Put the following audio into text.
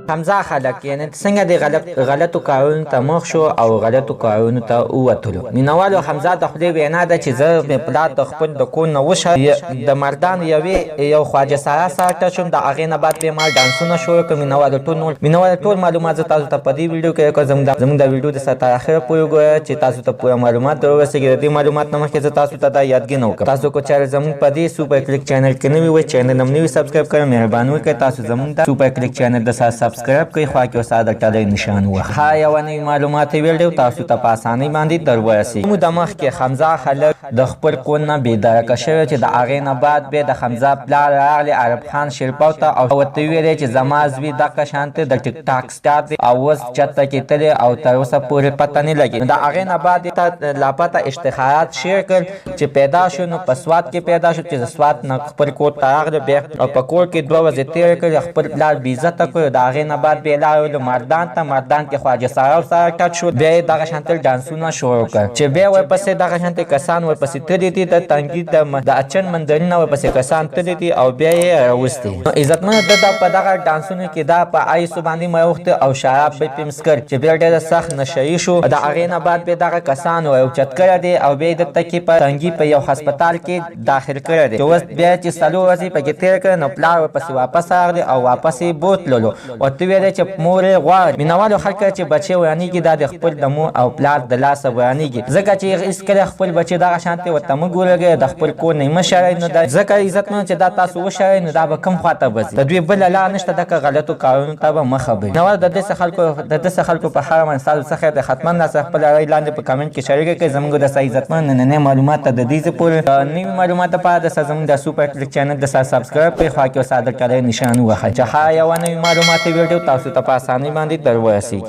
حمزه خلک یعنی څنګه د غلطو کارونو ته مخ شو او غلطو کارونو ته ووتلو. مینوالو حمزه د خولې وینا ده چې زه مې پلار د خپل د کور نه وشه د مردانو یو خواجه ساره سره ټچ شوم. د هغې نه بعد بیا ما ډانسونه شروع کړم. مینوالو ټول معلومات زه تاسو ته په دې ویډیو کې کوم. زموږ د ویډیو د سره تر اخره پورې وګورئ چې تاسو ته پوره معلومات در ورسېږي. د دې معلومات نه مخکې زه تاسو ته دا یادګي وکړم. تاسو که چېرې زموږ په دې سوپر کلیک چینل کې نوي وئ چینل هم نوي سبسکرایب کړئ. مهرباني وکړئ تاسو زموږ د سوپر کلیک چینل د سره سبسکرایب کړئ. خوا کې ورسره د ټلۍ نشان ووهئ. ها یوه نوې معلوماتي ویډیو تاسو ته په اسانۍ باندې در ورسېږي. زموږ د مخکې حمزه خلک د خپل کور نه بېدرکه شوي چې د هغې نه بعد بیا د حمزه پلار راغلی عرب خان شیرپاو ته او ورته ویلې چې زما زوی دغه شانتې د ټیک ټاک سټار دی او اوس چته کې تللی او تر اوسه پورې پته نه لګي. د هغې نه بعد ته لاپته اشتهارات شیر کړل چې پیدا شو نو په سوات کې پیدا شو چې د سوات نه خپل کور ته راغلی بیا او په کور کې 2 ورځې تېرې کړې. خپل پلار بېعزته کړ. د هغې نه بعد بیا لاړلو مردان ته. مردان کې خواجه ساره سره ټچ شو. بیا یې دغه شانتې ډانسونه شروع کړ چې بیا ورپسې دغه شانتې کسان ورپسې تللي دي. د تنګي د اچن مندرینه ورپسې کسان تللي دي او بیا یې راوستي. نو عزتمنو ده په دغه ډانسونو کې دا په آیسو باندې موخته او شراب به پې مسکر چې بیا ډېره سخت نشهیي شو. د هغې نه بعد بیا دغه کسان راوچت کړی دی او بیا یې دلته کې په تنګي په یو هسپتال کې داخل کړی دی. چې اوس بیا چې 4 ورځې پکې تېر کړې نو پلار ورپسې واپس راغلی او واپس یې بوتللو. ورته ویل چې مور یې غواړي. مینوالو خلک چې بچی ورانېږي دا د خپل د مور او پلار د لاسه ورانېږي ځکه چې هېڅکله خپل بچی دغه شانتې ورته مه ګورئ. د خپل کور نه یې مه شړئ. نو ځکه عزتمنو چې دا تاسو وشړئ نو دا به کوم خواته به ځي. د دوی بله لار نشته. دغه غلطو کارونو ته به مه خبرئ. نو د داسې خلکو په اړه باندې ستاسو څه خیر دی. حتما دا خپل رایې لاندې په کمنټ کې شریکه کړئ. زموږ د عزتمن نننۍ معلومات ته د دې ځای پورې نوي معلومات لپاره د زموږ د سوپر کلیک چینل د سره سبسکرایب کړئ. خوا کې ورسره د ټلۍ نشان ووهئ چې ها یوه نوې معلوماتي ویډیو تاسو ته په اسانۍ باندې در ورسېږي.